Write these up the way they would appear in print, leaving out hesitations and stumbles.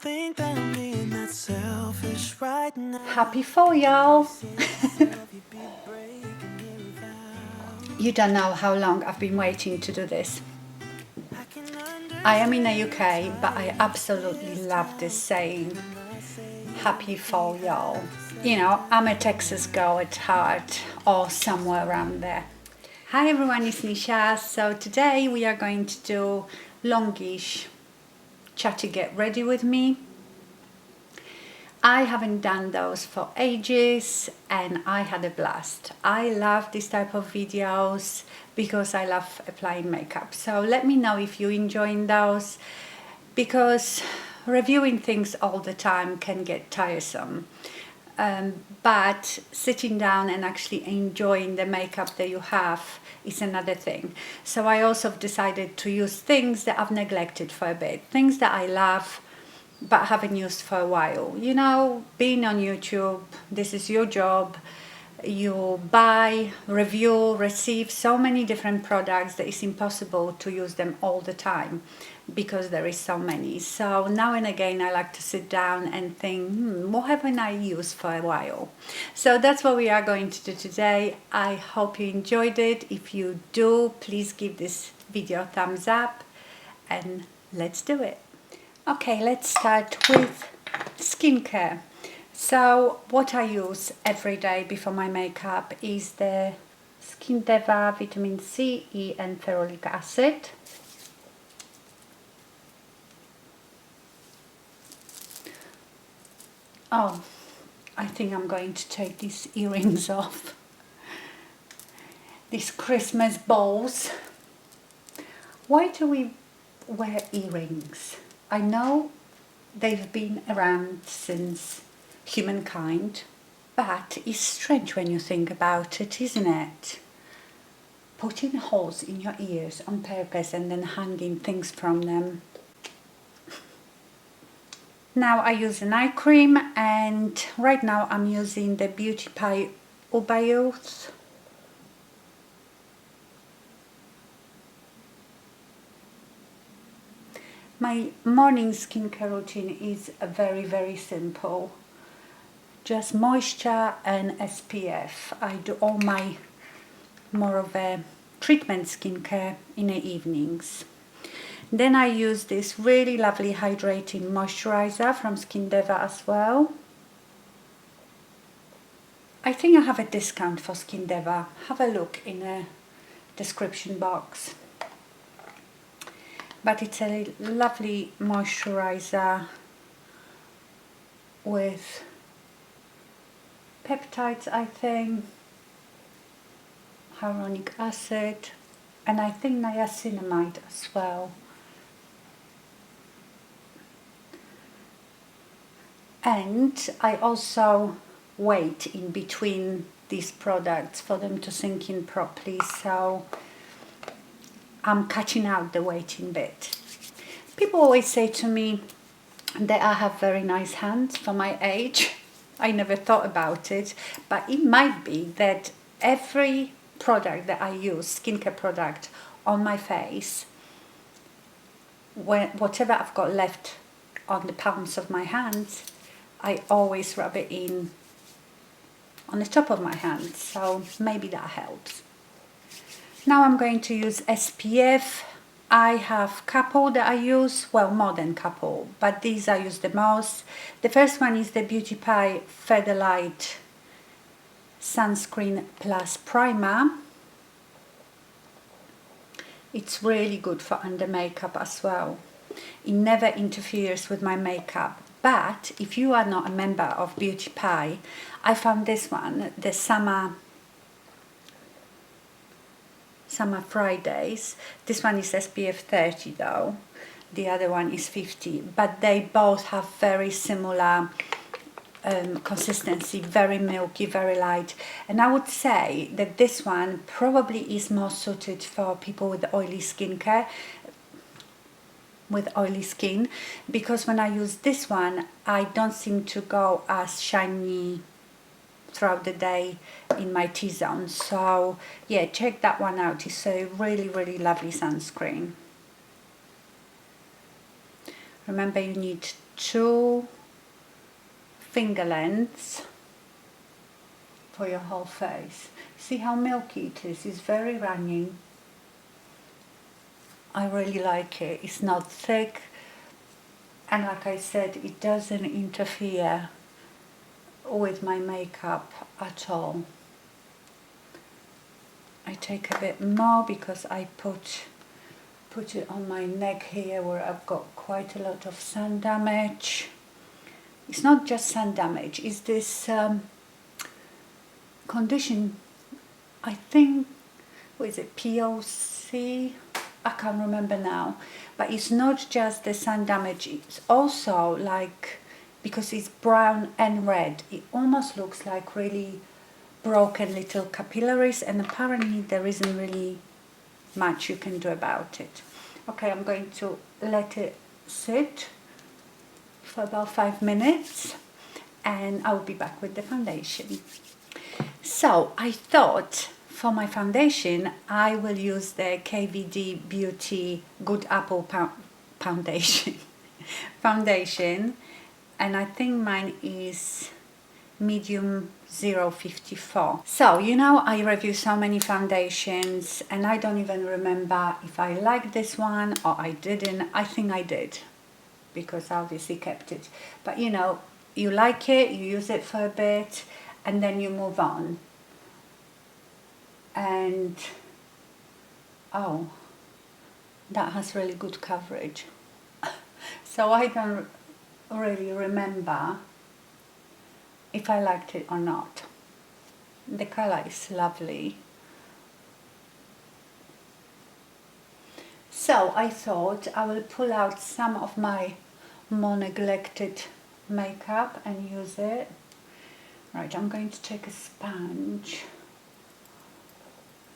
think that I'm being that selfish right now. Happy fall, y'all! You don't know how long I've been waiting to do this. I am in the UK, but I absolutely love this saying, happy fall, y'all. You know, I'm a Texas girl at heart, or somewhere around there. Hi everyone, it's Nisha. So today we are going to do longish Chatty Get Ready with me. I haven't done those for ages and I had a blast. I love this type of videos because I love applying makeup. So let me know if you're enjoying those, because reviewing things all the time can get tiresome. But sitting down and actually enjoying the makeup that you have is another thing. So I also decided to use things that I've neglected for a bit, things that I love but haven't used for a while. You know, being on YouTube, this is your job. You buy, review, receive so many different products that it's impossible to use them all the time because there is so many. So now and again I like to sit down and think, what haven't I used for a while? So that's what we are going to do today. I hope you enjoyed it. If you do, please give this video a thumbs up and let's do it. Okay, let's start with skincare. So what I use every day before my makeup is the DEVA vitamin C, E and ferulic acid. Oh, I think I'm going to take these earrings off. These Christmas balls. Why do we wear earrings? I know they've been around since humankind, but it's strange when you think about it, isn't it? Putting holes in your ears on purpose and then hanging things from them. Now I use an eye cream, and right now I'm using the Beauty by Huda Beauty. My morning skincare routine is very simple. Just moisture and SPF. I do all my more of a treatment skincare in the evenings. Then I use this really lovely hydrating moisturizer from DEVA as well. I think I have a discount for DEVA. Have a look in the description box. But it's a lovely moisturizer with peptides, I think, hyaluronic acid, and I think niacinamide as well. And I also wait in between these products for them to sink in properly, so I'm cutting out the waiting bit. People always say to me that I have very nice hands for my age. I never thought about it, but it might be that every product that I use, skincare product, on my face, whatever I've got left on the palms of my hands, I always rub it in on the top of my hands, so maybe that helps. Now I'm going to use SPF. I have a couple that I use, well, more than a couple, but these I use the most. The first one is the Beauty by Featherlight Sunscreen Plus Primer. It's really good for under makeup as well. It never interferes with my makeup. But if you are not a member of Beauty by, I found this one, the Summer Fridays. This one is SPF 30 though. The other one is 50. But they both have very similar consistency, very milky, very light. And I would say that this one probably is more suited for people with oily skincare, with oily skin, because when I use this one I don't seem to go as shiny throughout the day in my T-zone. So yeah, check that one out. It's a really lovely sunscreen. Remember, you need 2 finger lengths for your whole face. See how milky it is? It's very runny. I really like it. It's not thick, and like I said, it doesn't interfere with my makeup at all. I take a bit more because I put it on my neck here where I've got quite a lot of sun damage. It's not just sun damage, it's this condition, I think, what is it, POC? I can't remember now. But it's not just the sun damage, it's also like, because it's brown and red, it almost looks like really broken little capillaries, and apparently there isn't really much you can do about it. Okay, I'm going to let it sit for about 5 minutes and I'll be back with the foundation. So I thought for my foundation I will use the KVD Beauty Good Apple foundation and I think mine is medium 054. So you know, I review so many foundations and I don't even remember if I liked this one or I didn't. I think I did, because I obviously kept it. But you know, you like it, you use it for a bit and then you move on. And oh, that has really good coverage. So I don't really remember if I liked it or not. The color is lovely. So I thought I will pull out some of my more neglected makeup and use it. Right, I'm going to take a sponge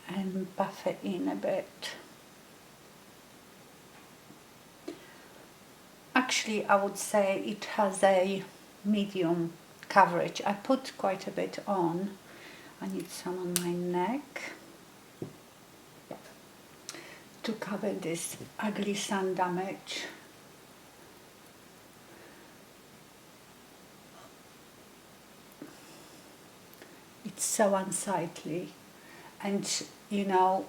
and buff it in a bit. Actually, I would say it has a medium coverage. I put quite a bit on. I need some on my neck to cover this ugly sun damage. It's so unsightly, and you know,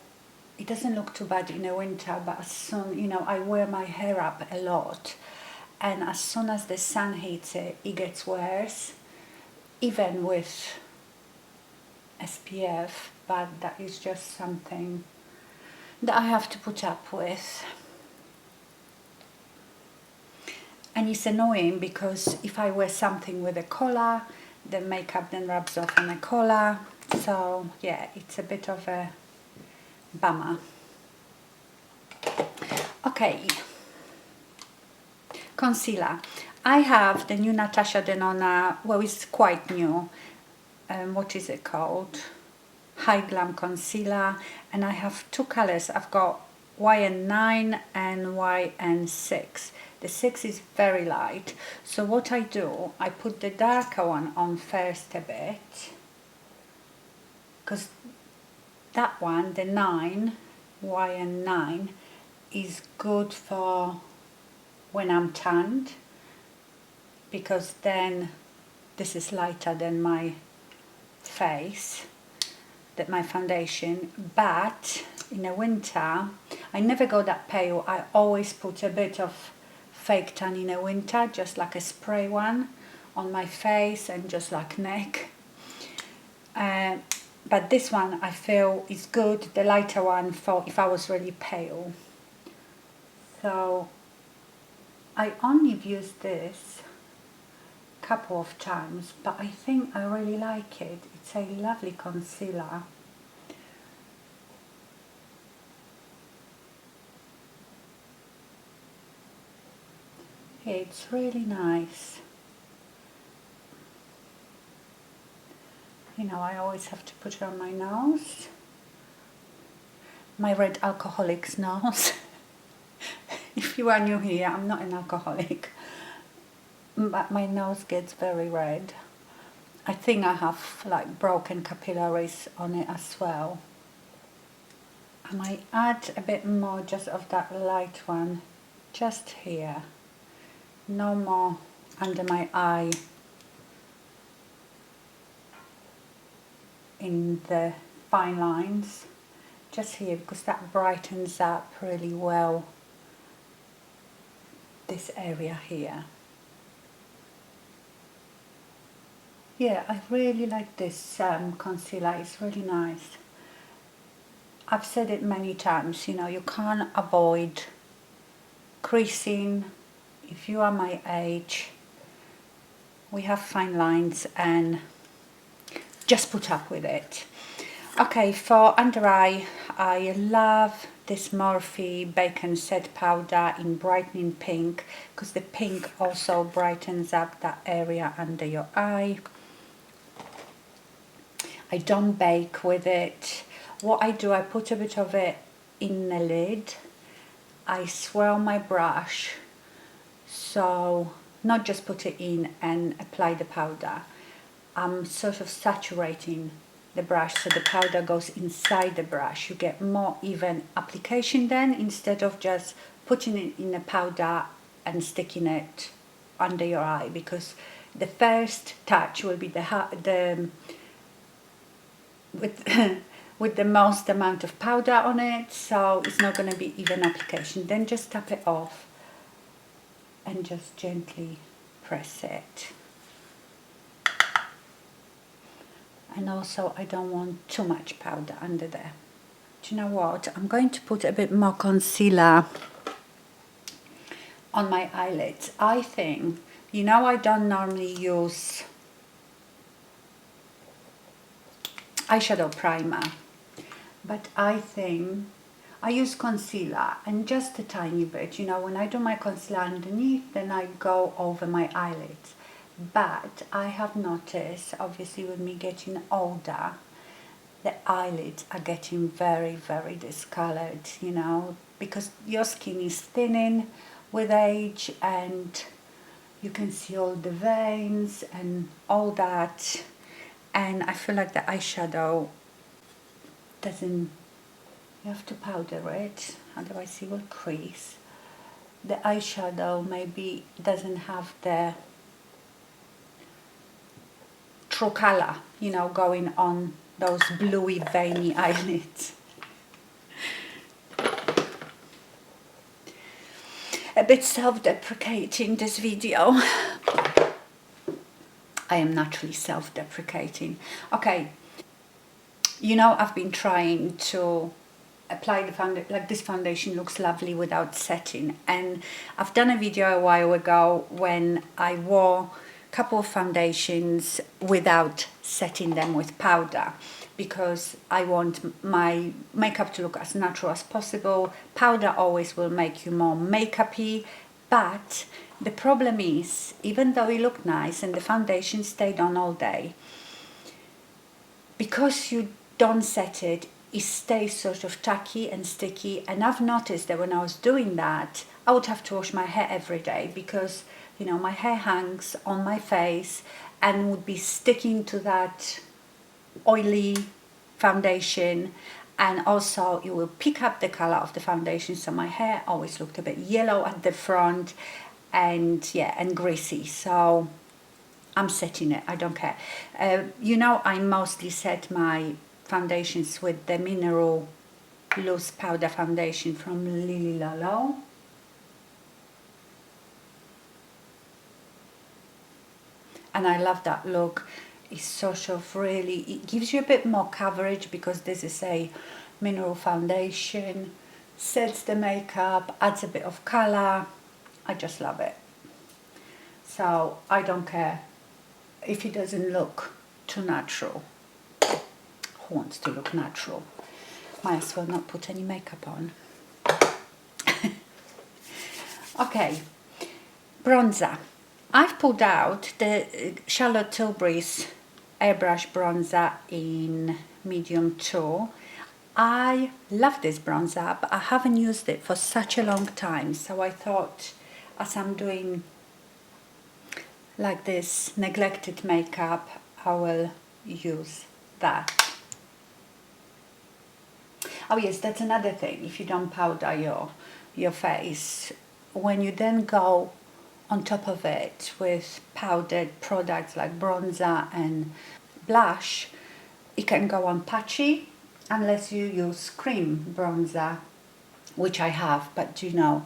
it doesn't look too bad in the winter, but as soon, you know, I wear my hair up a lot, and as soon as the sun hits it, it gets worse, even with SPF, but that is just something that I have to put up with. And it's annoying because if I wear something with a collar, the makeup then rubs off on the collar. So yeah, it's a bit of a bummer. Okay, concealer. I have the new Natasha Denona, well, it's quite new. What is it called? Hi Glam concealer, and I have 2 colors. I've got YN9 and YN6. The 6 is very light, so what I do, I put the darker one on first a bit, because that one, the 9, YN9, is good for when I'm tanned, because then this is lighter than my face, that my foundation. But in the winter I never go that pale. I always put a bit of fake tan in the winter, just like a spray one on my face and just like neck. But this one I feel is good, the lighter one, for if I was really pale. So I only used this a couple of times, but I think I really like it. It's a lovely concealer. It's really nice. You know, I always have to put it on my nose. My red alcoholic's nose. If you are new here, I'm not an alcoholic, but my nose gets very red. I think I have like broken capillaries on it as well. I might add a bit more just of that light one, just here. No more under my eye in the fine lines, just here, because that brightens up really well this area here. Yeah, I really like this concealer, it's really nice. I've said it many times, you know, you can't avoid creasing. If you are my age, we have fine lines, and just put up with it. Okay, for under eye, I love this Morphe Bacon Set Powder in Brightening Pink, because the pink also brightens up that area under your eye. I don't bake with it. What I do, I put a bit of it in the lid. I swirl my brush, so not just put it in and apply the powder. I'm sort of saturating the brush so the powder goes inside the brush. You get more even application then, instead of just putting it in the powder and sticking it under your eye, because the first touch will be with the most amount of powder on it, so it's not going to be even application. Then just tap it off and just gently press it. And also, I don't want too much powder under there. Do you know what? I'm going to put a bit more concealer on my eyelids. I think, you know, I don't normally use eyeshadow primer, but I think I use concealer, and just a tiny bit, you know, when I do my concealer underneath, then I go over my eyelids. But I have noticed, obviously with me getting older, the eyelids are getting very, very discolored, you know, because your skin is thinning with age, and you can see all the veins and all that. And I feel like the eyeshadow doesn't, you have to powder it, otherwise it will crease. The eyeshadow maybe doesn't have the true color, you know, going on those bluey, veiny eyelids. A bit self-deprecating this video. I am naturally self-deprecating. Okay, you know, I've been trying to apply the foundation, like this foundation looks lovely without setting, and I've done a video a while ago when I wore a couple of foundations without setting them with powder, because I want my makeup to look as natural as possible. Powder always will make you more makeup-y, but the problem is, even though it looked nice and the foundation stayed on all day, because you don't set it, it stays sort of tacky and sticky. And I've noticed that when I was doing that, I would have to wash my hair every day, because, you know, my hair hangs on my face and would be sticking to that oily foundation, and also it will pick up the color of the foundation, so my hair always looked a bit yellow at the front, and yeah, and greasy. So I'm setting it, I don't care. You know, I mostly set my foundations with the mineral loose powder foundation from Lolo. And I love that look. It's sort of really, it gives you a bit more coverage, because this is a mineral foundation, sets the makeup, adds a bit of color. I just love it. So I don't care if it doesn't look too natural. Who wants to look natural? Might as well not put any makeup on. Okay, bronzer. I've pulled out the Charlotte Tilbury's airbrush bronzer in medium 2. I love this bronzer, but I haven't used it for such a long time, so I thought, as I'm doing like this neglected makeup, I will use that. Oh yes, that's another thing. If you don't powder your face, when you then go on top of it with powdered products like bronzer and blush, it can go on patchy unless you use cream bronzer, which I have, but you know,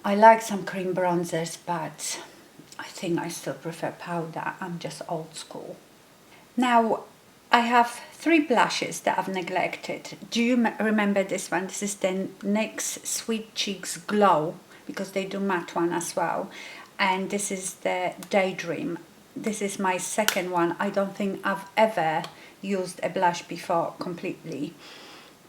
I like some cream bronzers, but I think I still prefer powder. I'm just old school. Now, I have 3 blushes that I've neglected. Do you remember this one? This is the NYX Sweet Cheeks Glow, because they do matte one as well. And this is the Daydream. This is my second one. I don't think I've ever used a blush before completely.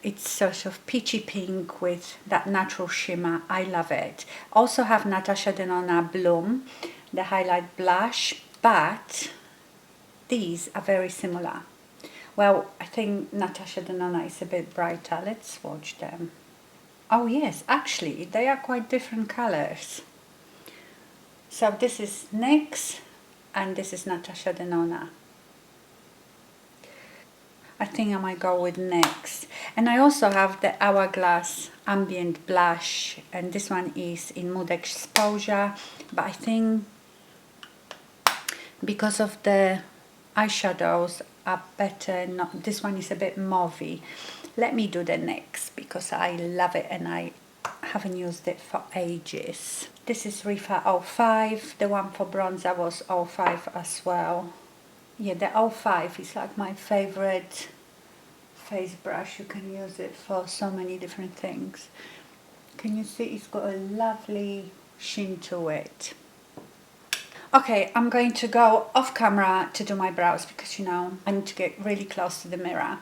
It's sort of peachy pink with that natural shimmer. I love it. Also have Natasha Denona Bloom, the highlight blush, but these are very similar. Well, I think Natasha Denona is a bit brighter. Let's swatch them. Oh yes, actually, they are quite different colors. So this is NYX and this is Natasha Denona. I think I might go with NYX. And I also have the Hourglass Ambient Blush, and this one is in Mood Exposure, but I think because of the eyeshadows are better, not, this one is a bit mauvey. Let me do the NYX because I love it and I haven't used it for ages. This is Rifa 05, the one for bronzer was 05 as well. Yeah, the 05 is like my favorite face brush. You can use it for so many different things. Can you see it's got a lovely sheen to it? Okay, I'm going to go off camera to do my brows because, you know, I need to get really close to the mirror.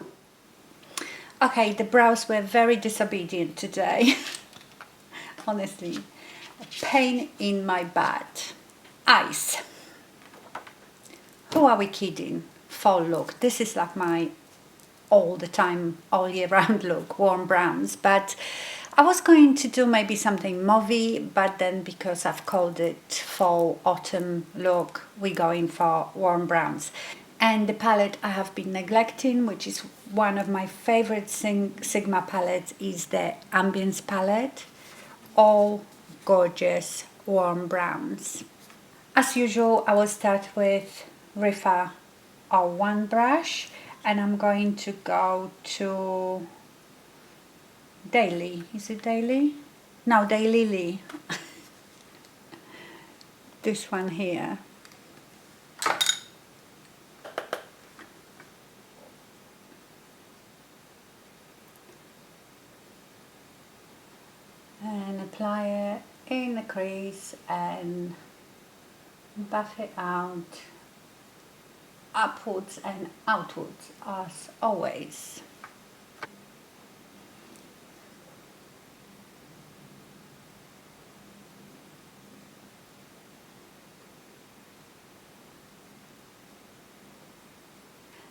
Okay, the brows were very disobedient today. Honestly, a pain in my butt. Eyes. Who are we kidding? Fall look. This is like my all the time, all year round look, warm browns. But I was going to do maybe something mauvey, but then because I've called it fall autumn look, we're going for warm browns. And the palette I have been neglecting, which is one of my favorite Sigma palettes, is the Ambience palette. All gorgeous warm browns. As usual, I will start with Rifa 01 brush, and I'm going to go to Daily. Is it Daily? No, Daylily. This one here. And apply it in the crease and buff it out upwards and outwards as always.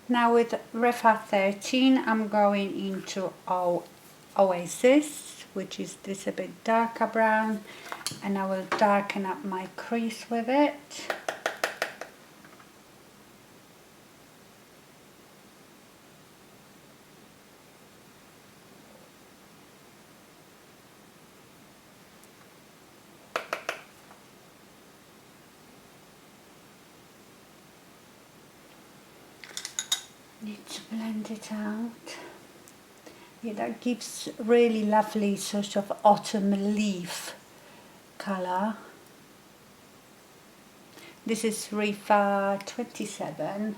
Now with Rifa 13 I'm going into Oasis, which is this a bit darker brown, and I will darken up my crease with it. Need to blend it out. Yeah, that gives really lovely sort of autumn leaf colour. This is Rifa 27.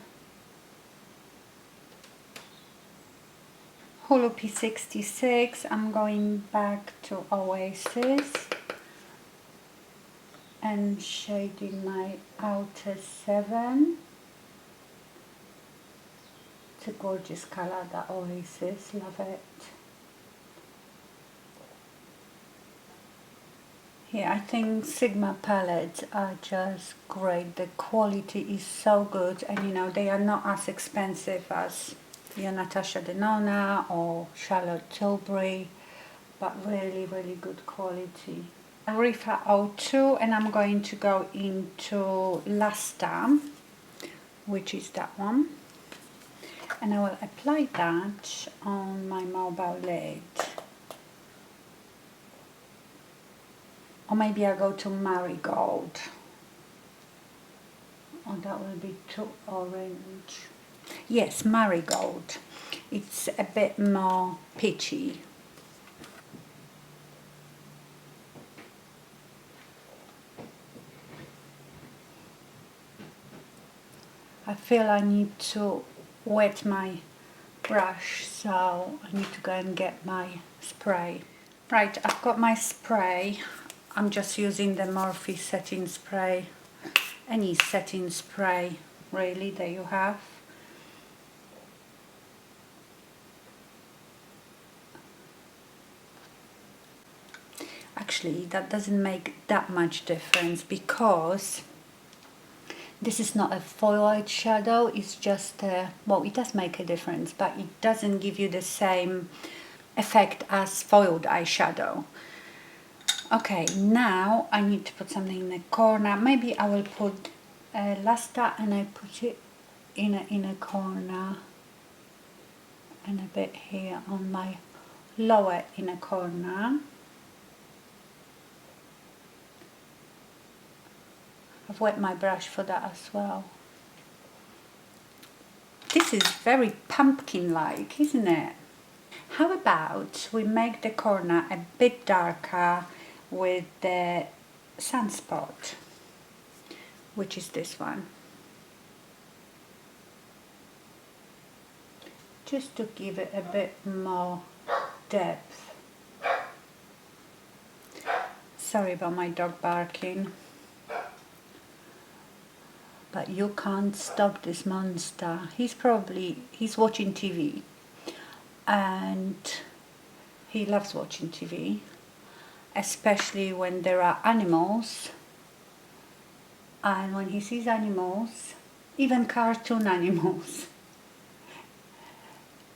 Holo P66. I'm going back to Oasis and shading my outer 7. It's a gorgeous colour, that Oasis, love it. Yeah, I think Sigma palettes are just great. The quality is so good, and you know, they are not as expensive as your Natasha Denona or Charlotte Tilbury, but really, really good quality. Rifa 02, and I'm going to go into Lasta, which is that one. And I will apply that on my mobile lid. Or maybe I'll go to Marigold. Oh, that will be too orange. Yes, marigold. It's a bit more peachy. I feel I need to wet my brush, so I need to go and get my spray. Right, I've got my spray. I'm just using the Morphe setting spray. Any setting spray really that you have. Actually, that doesn't make that much difference because this is not a foil eyeshadow, it's just well, it does make a difference, but it doesn't give you the same effect as foiled eyeshadow. Okay, now I need to put something in the corner. Maybe I will put Lasta and I put it in a corner and a bit here on my lower inner corner. I've wet my brush for that as well. This is very pumpkin-like, isn't it? How about we make the corner a bit darker with the sunspot, which is this one. Just to give it a bit more depth. Sorry about my dog barking. But you can't stop this monster. He's watching TV. And he loves watching TV. Especially when there are animals. And when he sees animals, even cartoon animals,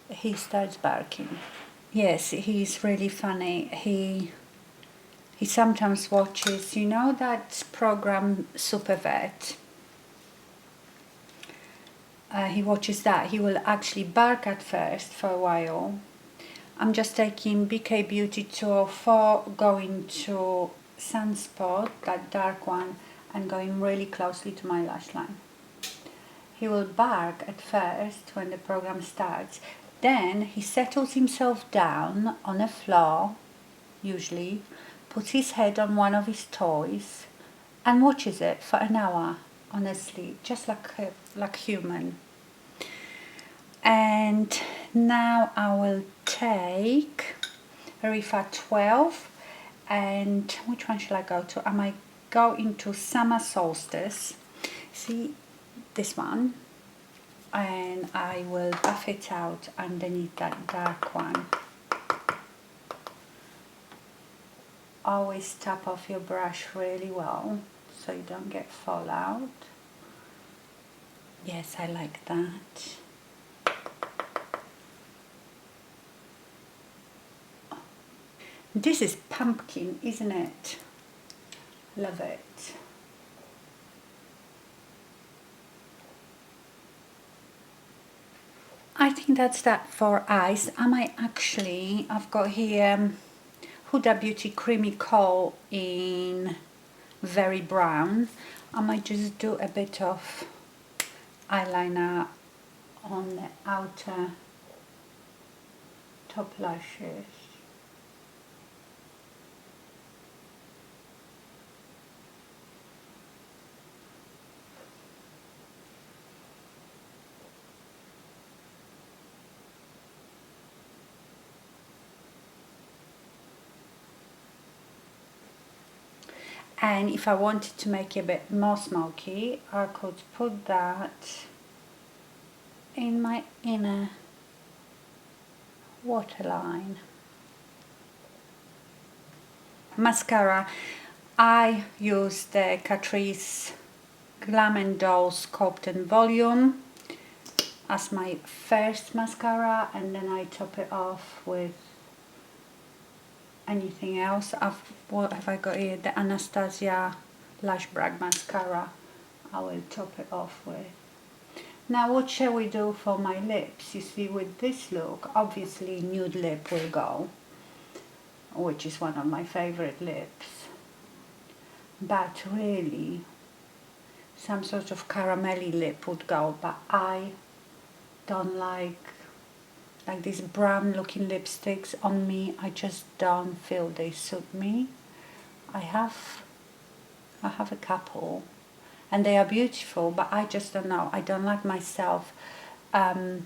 he starts barking. Yes, he's really funny. He sometimes watches, you know that program Super Vet? He watches that. He will actually bark at first for a while. I'm just taking BK Beauty 204, going to Sunspot, that dark one, and going really closely to my lash line. He will bark at first when the program starts. Then he settles himself down on a floor, usually, puts his head on one of his toys, and watches it for an hour, honestly, just like human. And now I will take Rifa 12, and which one shall I go to? I might go into Summer Solstice. See this one, and I will buff it out underneath that dark one. Always tap off your brush really well so you don't get fallout. Yes, I like that. This is pumpkin, isn't it? Love it. I think that's that for eyes. I've got here Huda Beauty Creamy Kohl in Very Brown. I might just do a bit of eyeliner on the outer top lashes. And if I wanted to make it a bit more smoky, I could put that in my inner waterline. Mascara, I use the Catrice Glam & Doll Sculpt and Volume as my first mascara, and then I top it off with anything else. What have I got here? The Anastasia Lash Brag Mascara. I will top it off with. Now what shall we do for my lips? You see, with this look, obviously nude lip will go, which is one of my favorite lips. But really, some sort of caramelly lip would go, but I don't like these brown looking lipsticks on me. I just don't feel they suit me. I have a couple and they are beautiful, but I just don't know. I don't like myself in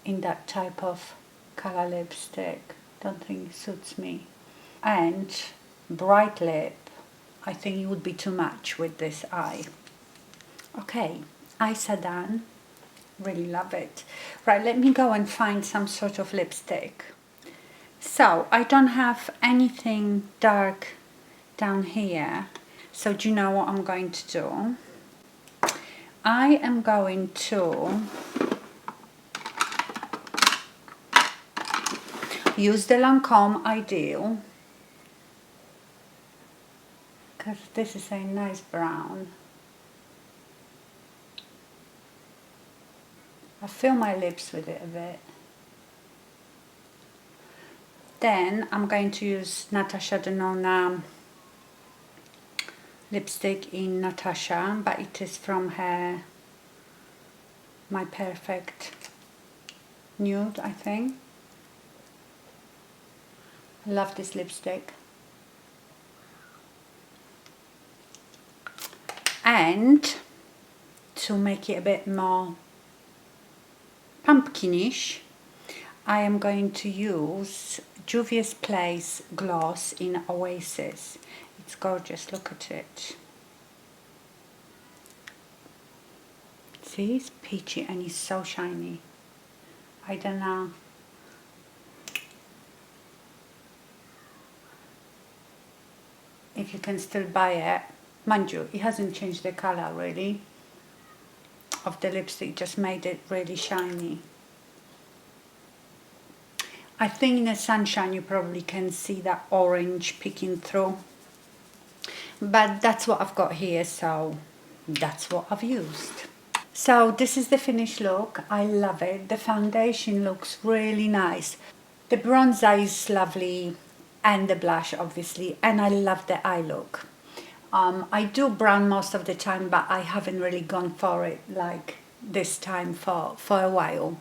that type of color lipstick. Don't think it suits me. And bright lip, I think it would be too much with this eye. Okay, eyes are done. Really love it. Right, let me go and find some sort of lipstick. So I don't have anything dark down here. So do you know what I'm going to do? I am going to use the Lancome Ideal, because this is a nice brown. I fill my lips with it a bit. Then I'm going to use Natasha Denona lipstick in Natasha, but it is from her My Perfect Nude, I think. I love this lipstick. And to make it a bit more pumpkinish, I am going to use Juvias Place gloss in Oasis. It's gorgeous, look at it. See, it's peachy and it's so shiny. I don't know. If you can still buy it. Mind you, it hasn't changed the colour really of the lipstick, just made it really shiny. I think in the sunshine you probably can see that orange peeking through. But that's what I've got here, so that's what I've used. So this is the finished look. I love it. The foundation looks really nice. The bronzer is lovely and the blush obviously, and I love the eye look. I do brown most of the time, but I haven't really gone for it like this time for a while.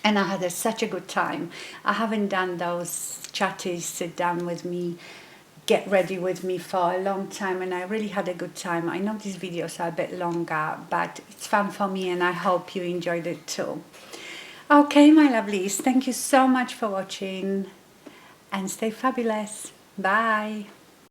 And I had such a good time. I haven't done those Chatty sit down with me, get ready with me for a long time, and I really had a good time. I know these videos are a bit longer, but it's fun for me and I hope you enjoyed it too. Okay, my lovelies, thank you so much for watching and stay fabulous. Bye.